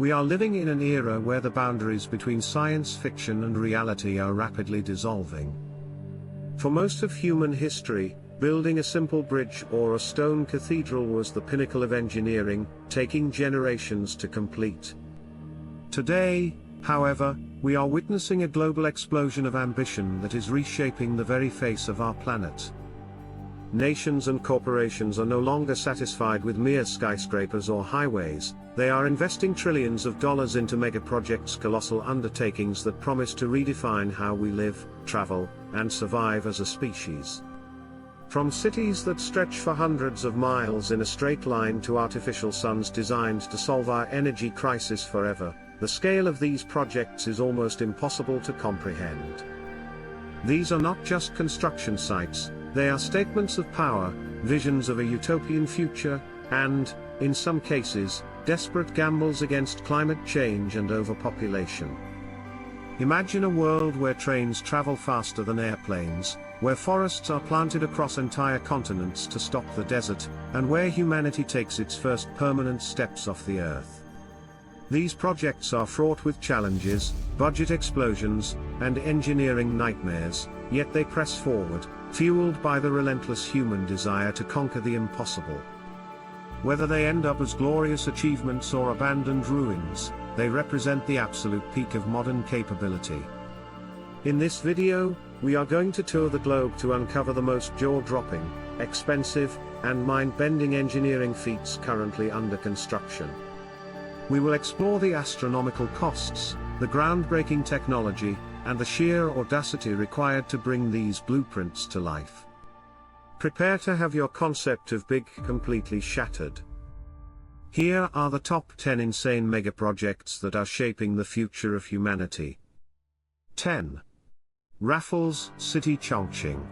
We are living in an era where the boundaries between science fiction and reality are rapidly dissolving. For most of human history, building a simple bridge or a stone cathedral was the pinnacle of engineering, taking generations to complete. Today, however, we are witnessing a global explosion of ambition that is reshaping the very face of our planet. Nations and corporations are no longer satisfied with mere skyscrapers or highways. They are investing trillions of dollars into megaprojects, colossal undertakings that promise to redefine how we live, travel, and survive as a species. From cities that stretch for hundreds of miles in a straight line to artificial suns designed to solve our energy crisis forever, the scale of these projects is almost impossible to comprehend. These are not just construction sites, they are statements of power, visions of a utopian future, and, in some cases, desperate gambles against climate change and overpopulation. Imagine a world where trains travel faster than airplanes, where forests are planted across entire continents to stop the desert, and where humanity takes its first permanent steps off the Earth. These projects are fraught with challenges, budget explosions, and engineering nightmares, yet they press forward, fueled by the relentless human desire to conquer the impossible. Whether they end up as glorious achievements or abandoned ruins, they represent the absolute peak of modern capability. In this video, we are going to tour the globe to uncover the most jaw-dropping, expensive, and mind-bending engineering feats currently under construction. We will explore the astronomical costs, the groundbreaking technology, and the sheer audacity required to bring these blueprints to life. Prepare to have your concept of big completely shattered. Here are the top 10 insane megaprojects that are shaping the future of humanity. 10. Raffles City Chongqing.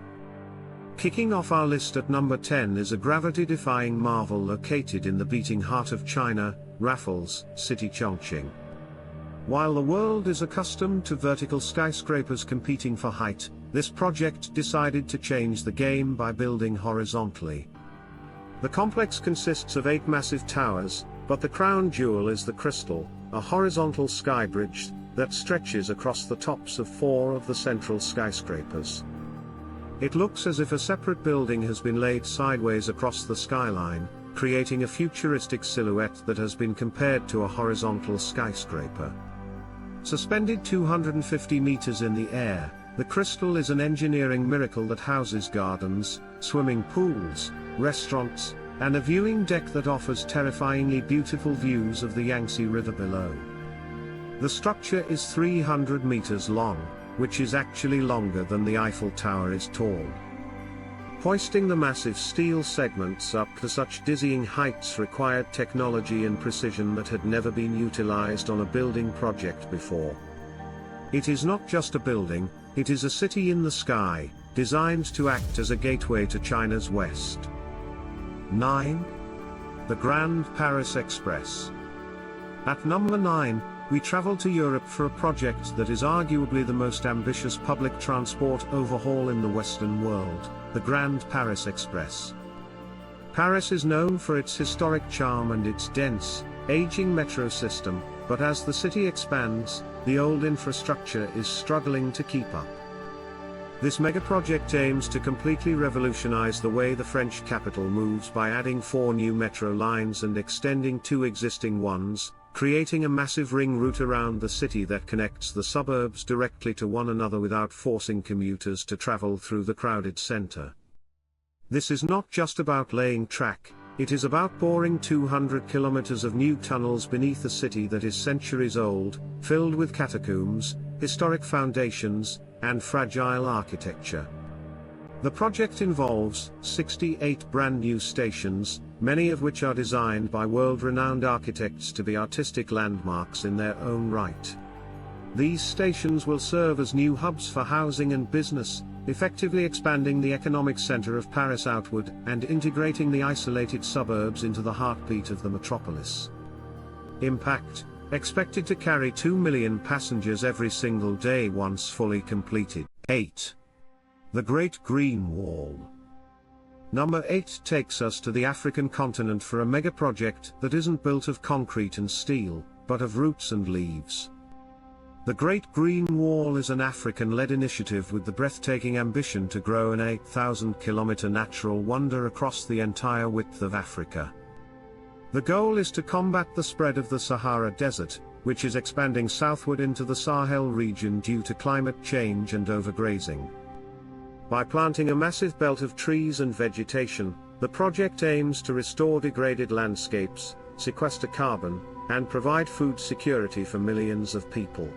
Kicking off our list at number 10 is a gravity-defying marvel located in the beating heart of China, Raffles City Chongqing. While the world is accustomed to vertical skyscrapers competing for height, this project decided to change the game by building horizontally. The complex consists of 8 massive towers, but the crown jewel is the Crystal, a horizontal sky bridge that stretches across the tops of 4 of the central skyscrapers. It looks as if a separate building has been laid sideways across the skyline, creating a futuristic silhouette that has been compared to a horizontal skyscraper. Suspended 250 meters in the air, the Crystal is an engineering miracle that houses gardens, swimming pools, restaurants, and a viewing deck that offers terrifyingly beautiful views of the Yangtze River below. The structure is 300 meters long, which is actually longer than the Eiffel Tower is tall. Hoisting the massive steel segments up to such dizzying heights required technology and precision that had never been utilized on a building project before. It is not just a building, it is a city in the sky, designed to act as a gateway to China's west. 9. The Grand Paris Express. At number 9, we travel to Europe for a project that is arguably the most ambitious public transport overhaul in the Western world, the Grand Paris Express. Paris is known for its historic charm and its dense, aging metro system, but as the city expands, the old infrastructure is struggling to keep up. This megaproject aims to completely revolutionize the way the French capital moves by adding 4 new metro lines and extending 2 existing ones, creating a massive ring route around the city that connects the suburbs directly to one another without forcing commuters to travel through the crowded center. This is not just about laying track, it is about boring 200 kilometers of new tunnels beneath a city that is centuries old, filled with catacombs, historic foundations, and fragile architecture. The project involves 68 brand new stations, many of which are designed by world-renowned architects to be artistic landmarks in their own right. These stations will serve as new hubs for housing and business, effectively expanding the economic center of Paris outward and integrating the isolated suburbs into the heartbeat of the metropolis. Impact: expected to carry 2 million passengers every single day once fully completed. 8. The Great Green Wall. Number 8 takes us to the African continent for a megaproject that isn't built of concrete and steel, but of roots and leaves. The Great Green Wall is an African-led initiative with the breathtaking ambition to grow an 8,000-kilometer natural wonder across the entire width of Africa. The goal is to combat the spread of the Sahara Desert, which is expanding southward into the Sahel region due to climate change and overgrazing. By planting a massive belt of trees and vegetation, the project aims to restore degraded landscapes, sequester carbon, and provide food security for millions of people.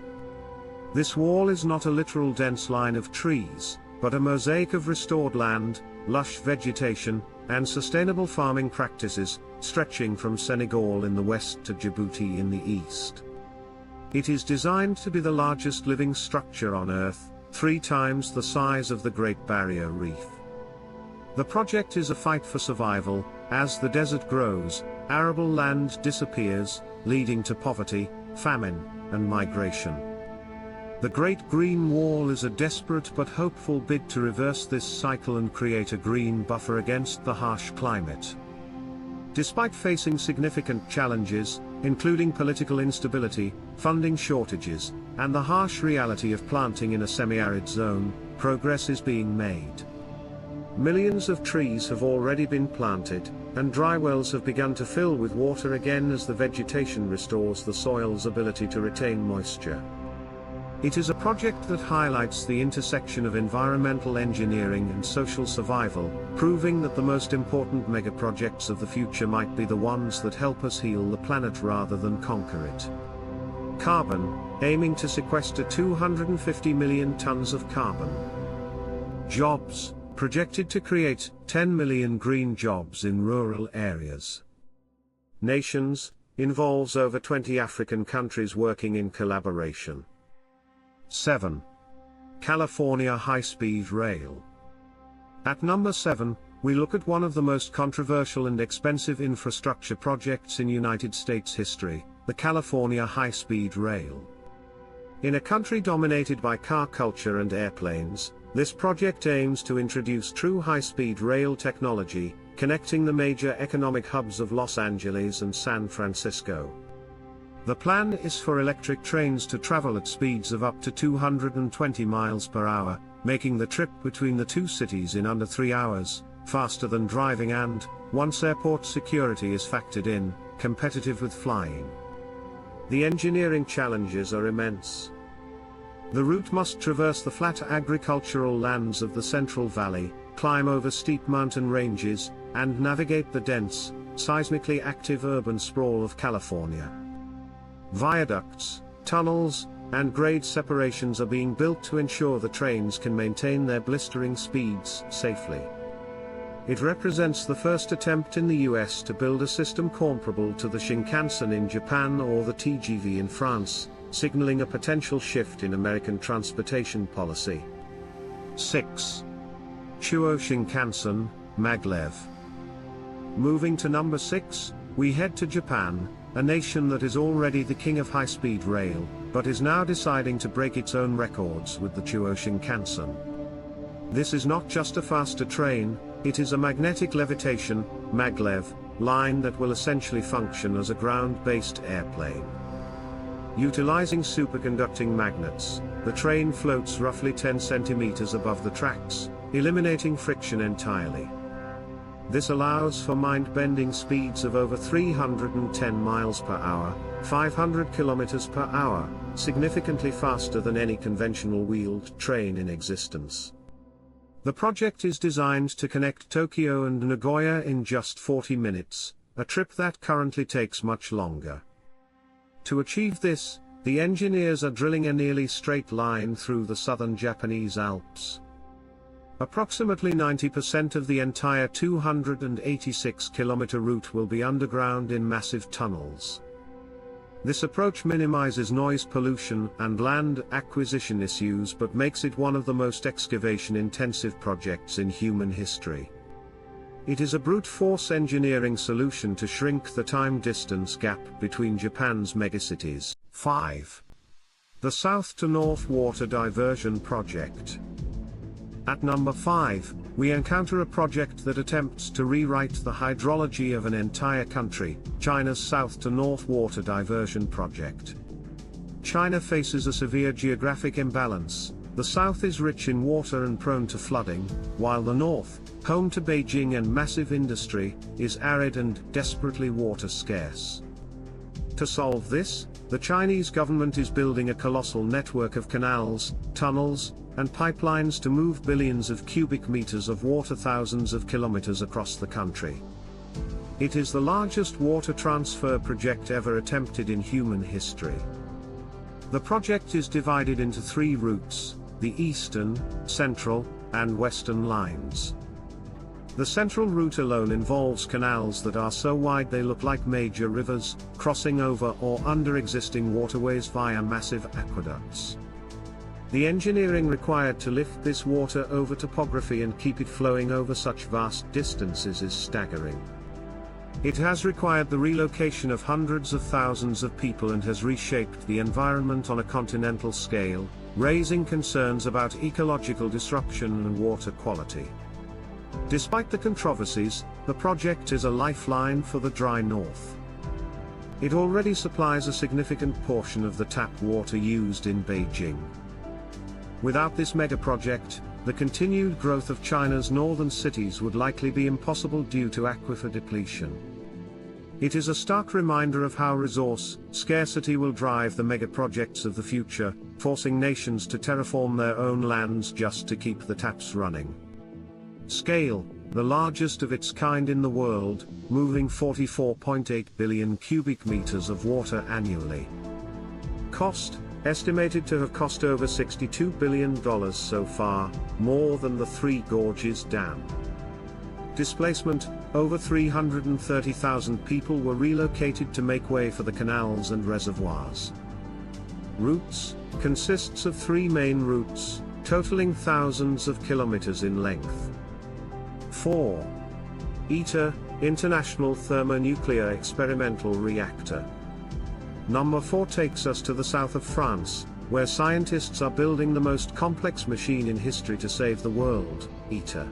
This wall is not a literal dense line of trees, but a mosaic of restored land, lush vegetation, and sustainable farming practices, stretching from Senegal in the west to Djibouti in the east. It is designed to be the largest living structure on Earth, 3 times the size of the Great Barrier Reef. The project is a fight for survival. As the desert grows, arable land disappears, leading to poverty, famine, and migration. The Great Green Wall is a desperate but hopeful bid to reverse this cycle and create a green buffer against the harsh climate. Despite facing significant challenges, including political instability, funding shortages, and the harsh reality of planting in a semi-arid zone, progress is being made. Millions of trees have already been planted, and dry wells have begun to fill with water again as the vegetation restores the soil's ability to retain moisture. It is a project that highlights the intersection of environmental engineering and social survival, proving that the most important megaprojects of the future might be the ones that help us heal the planet rather than conquer it. Carbon, aiming to sequester 250 million tons of carbon. Jobs, projected to create 10 million green jobs in rural areas. Nations, involves over 20 African countries working in collaboration. 7. California High-Speed Rail. At number 7, we look at one of the most controversial and expensive infrastructure projects in United States history, the California High-Speed Rail. In a country dominated by car culture and airplanes, this project aims to introduce true high-speed rail technology, connecting the major economic hubs of Los Angeles and San Francisco. The plan is for electric trains to travel at speeds of up to 220 miles per hour, making the trip between the two cities in under 3 hours, faster than driving and, once airport security is factored in, competitive with flying. The engineering challenges are immense. The route must traverse the flat agricultural lands of the Central Valley, climb over steep mountain ranges, and navigate the dense, seismically active urban sprawl of California. Viaducts, tunnels, and grade separations are being built to ensure the trains can maintain their blistering speeds safely. It represents the first attempt in the US to build a system comparable to the Shinkansen in Japan or the TGV in France, signaling a potential shift in American transportation policy. 6. Chuo Shinkansen, Maglev. Moving to number 6, we head to Japan, a nation that is already the king of high-speed rail, but is now deciding to break its own records with the Chuo Shinkansen. This is not just a faster train, it is a magnetic levitation, maglev, line that will essentially function as a ground-based airplane. Utilizing superconducting magnets, the train floats roughly 10 centimeters above the tracks, eliminating friction entirely. This allows for mind-bending speeds of over 310 miles per hour, 500 kilometers per hour, significantly faster than any conventional wheeled train in existence. The project is designed to connect Tokyo and Nagoya in just 40 minutes, a trip that currently takes much longer. To achieve this, the engineers are drilling a nearly straight line through the southern Japanese Alps. Approximately 90% of the entire 286-kilometer route will be underground in massive tunnels. This approach minimizes noise pollution and land acquisition issues but makes it one of the most excavation-intensive projects in human history. It is a brute force engineering solution to shrink the time-distance gap between Japan's megacities. 5. The South to North Water Diversion Project. At number 5, we encounter a project that attempts to rewrite the hydrology of an entire country, China's south to north water diversion project. China faces a severe geographic imbalance. The south is rich in water and prone to flooding, while the north, home to Beijing and massive industry, is arid and desperately water scarce. To solve this, the Chinese government is building a colossal network of canals, tunnels, and pipelines to move billions of cubic meters of water thousands of kilometers across the country. It is the largest water transfer project ever attempted in human history. The project is divided into 3 routes: the eastern, central, and western lines. The central route alone involves canals that are so wide they look like major rivers, crossing over or under existing waterways via massive aqueducts. The engineering required to lift this water over topography and keep it flowing over such vast distances is staggering. It has required the relocation of hundreds of thousands of people and has reshaped the environment on a continental scale, raising concerns about ecological disruption and water quality. Despite the controversies, the project is a lifeline for the dry north. It already supplies a significant portion of the tap water used in Beijing. Without this megaproject, the continued growth of China's northern cities would likely be impossible due to aquifer depletion. It is a stark reminder of how resource scarcity will drive the megaprojects of the future, forcing nations to terraform their own lands just to keep the taps running. Scale: the largest of its kind in the world, moving 44.8 billion cubic meters of water annually. Cost: estimated to have cost over $62 billion so far, more than the Three Gorges Dam. Displacement: over 330,000 people were relocated to make way for the canals and reservoirs. Routes: consists of 3 main routes, totaling thousands of kilometers in length. 4. ITER, International Thermonuclear Experimental Reactor. Number 4 takes us to the south of France, where scientists are building the most complex machine in history to save the world, ITER.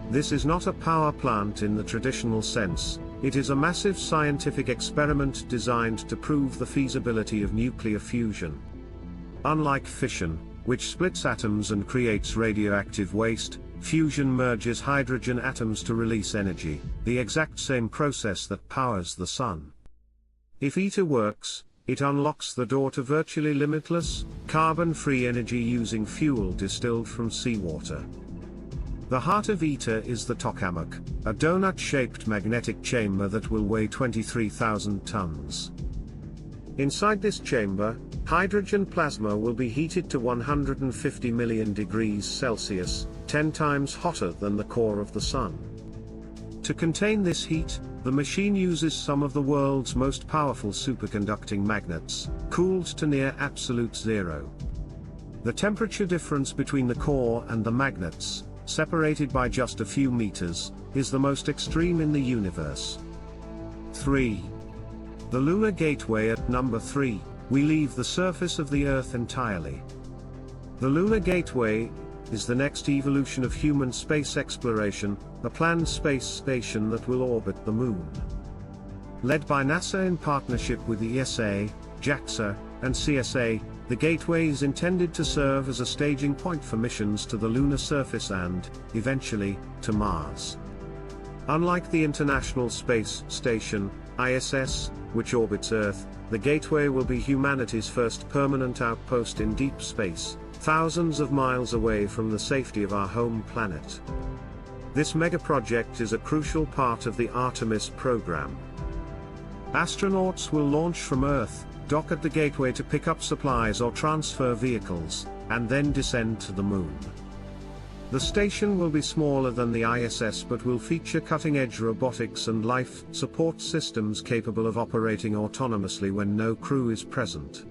This is not a power plant in the traditional sense, it is a massive scientific experiment designed to prove the feasibility of nuclear fusion. Unlike fission, which splits atoms and creates radioactive waste, fusion merges hydrogen atoms to release energy, the exact same process that powers the sun. If ITER works, it unlocks the door to virtually limitless, carbon-free energy using fuel distilled from seawater. The heart of ITER is the tokamak, a donut-shaped magnetic chamber that will weigh 23,000 tons. Inside this chamber, hydrogen plasma will be heated to 150 million degrees Celsius, 10 times hotter than the core of the sun. To contain this heat, the machine uses some of the world's most powerful superconducting magnets, cooled to near absolute zero. The temperature difference between the core and the magnets, separated by just a few meters, is the most extreme in the universe. 3. The Lunar Gateway. At number 3, we leave the surface of the Earth entirely. The Lunar Gateway is the next evolution of human space exploration, a planned space station that will orbit the Moon. Led by NASA in partnership with ESA, JAXA, and CSA, the Gateway is intended to serve as a staging point for missions to the lunar surface and, eventually, to Mars. Unlike the International Space Station, ISS, which orbits Earth, the Gateway will be humanity's first permanent outpost in deep space, thousands of miles away from the safety of our home planet. This megaproject is a crucial part of the Artemis program. Astronauts will launch from Earth, dock at the Gateway to pick up supplies or transfer vehicles, and then descend to the Moon. The station will be smaller than the ISS but will feature cutting-edge robotics and life support systems capable of operating autonomously when no crew is present.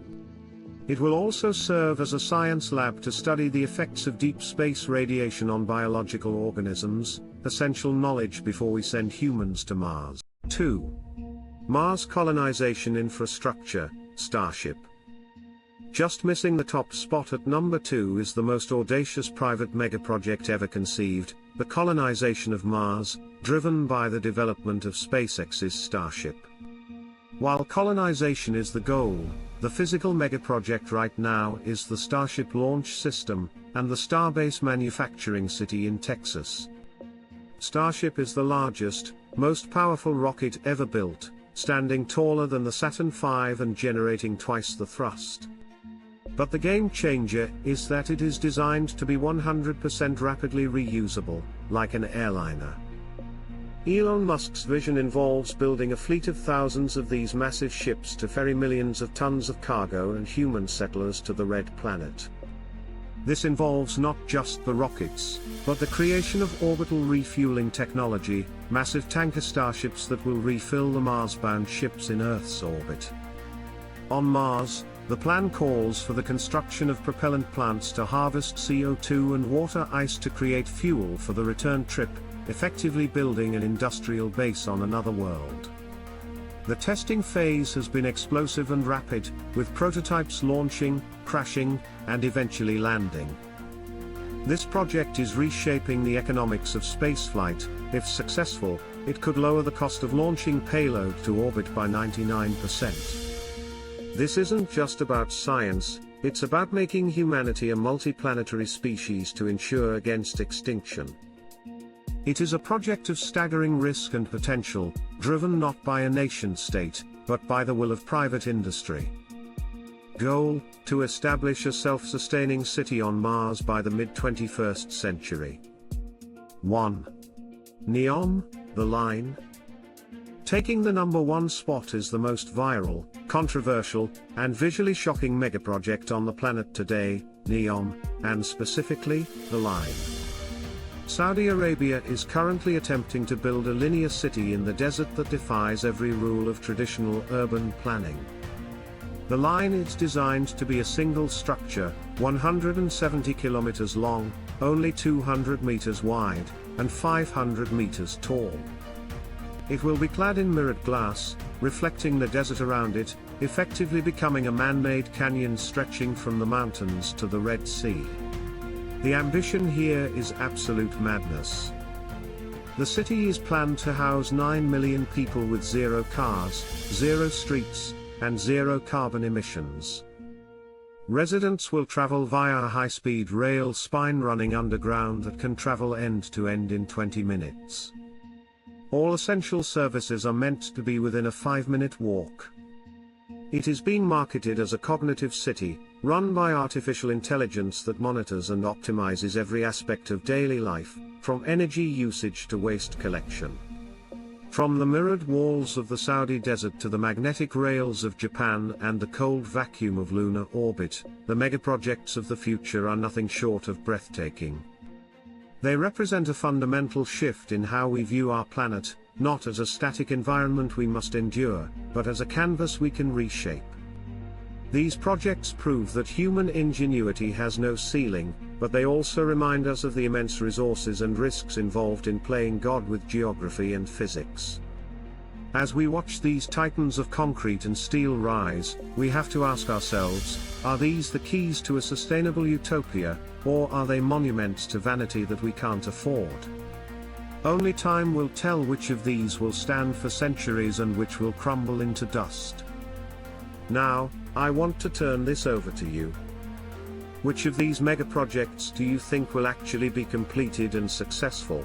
It will also serve as a science lab to study the effects of deep space radiation on biological organisms, essential knowledge before we send humans to Mars. 2. Mars colonization infrastructure, Starship. Just missing the top spot at number 2 is the most audacious private megaproject ever conceived, the colonization of Mars, driven by the development of SpaceX's Starship. While colonization is the goal, the physical megaproject right now is the Starship launch system, and the Starbase manufacturing city in Texas. Starship is the largest, most powerful rocket ever built, standing taller than the Saturn V and generating twice the thrust. But the game changer is that it is designed to be 100% rapidly reusable, like an airliner. Elon Musk's vision involves building a fleet of thousands of these massive ships to ferry millions of tons of cargo and human settlers to the Red Planet. This involves not just the rockets, but the creation of orbital refueling technology, massive tanker starships that will refill the Mars-bound ships in Earth's orbit. On Mars, the plan calls for the construction of propellant plants to harvest CO2 and water ice to create fuel for the return trip, effectively building an industrial base on another world. The testing phase has been explosive and rapid, with prototypes launching, crashing, and eventually landing. This project is reshaping the economics of spaceflight. If successful, it could lower the cost of launching payload to orbit by 99%. This isn't just about science, it's about making humanity a multiplanetary species to ensure against extinction. It is a project of staggering risk and potential, driven not by a nation-state, but by the will of private industry. Goal: to establish a self-sustaining city on Mars by the mid-21st century. 1. NEOM, the line. Taking the #1 spot is the most viral, controversial, and visually shocking megaproject on the planet today, NEOM, and specifically, the line. Saudi Arabia is currently attempting to build a linear city in the desert that defies every rule of traditional urban planning. The line is designed to be a single structure, 170 kilometers long, only 200 meters wide, and 500 meters tall. It will be clad in mirrored glass, reflecting the desert around it, effectively becoming a man-made canyon stretching from the mountains to the Red Sea. The ambition here is absolute madness. The city is planned to house 9 million people with 0 cars, 0 streets, and 0 carbon emissions. Residents will travel via a high-speed rail spine running underground that can travel end-to-end in 20 minutes. All essential services are meant to be within a 5-minute walk. It is being marketed as a cognitive city, run by artificial intelligence that monitors and optimizes every aspect of daily life, from energy usage to waste collection. From the mirrored walls of the Saudi desert to the magnetic rails of Japan and the cold vacuum of lunar orbit, the megaprojects of the future are nothing short of breathtaking. They represent a fundamental shift in how we view our planet, not as a static environment we must endure, but as a canvas we can reshape. These projects prove that human ingenuity has no ceiling, but they also remind us of the immense resources and risks involved in playing God with geography and physics. As we watch these titans of concrete and steel rise, we have to ask ourselves, are these the keys to a sustainable utopia, or are they monuments to vanity that we can't afford? Only time will tell which of these will stand for centuries and which will crumble into dust. Now, I want to turn this over to you. Which of these megaprojects do you think will actually be completed and successful?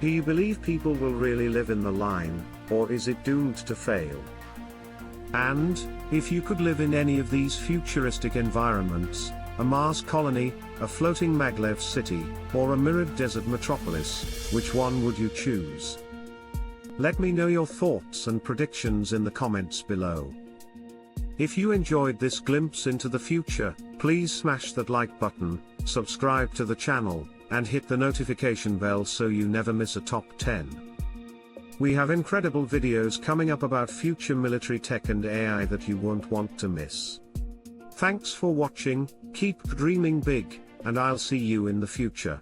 Do you believe people will really live in the line, or is it doomed to fail? And, if you could live in any of these futuristic environments, a Mars colony, a floating maglev city, or a mirrored desert metropolis, which one would you choose? Let me know your thoughts and predictions in the comments below. If you enjoyed this glimpse into the future, please smash that like button, subscribe to the channel, and hit the notification bell so you never miss a top 10. We have incredible videos coming up about future military tech and AI that you won't want to miss. Thanks for watching, keep dreaming big, and I'll see you in the future.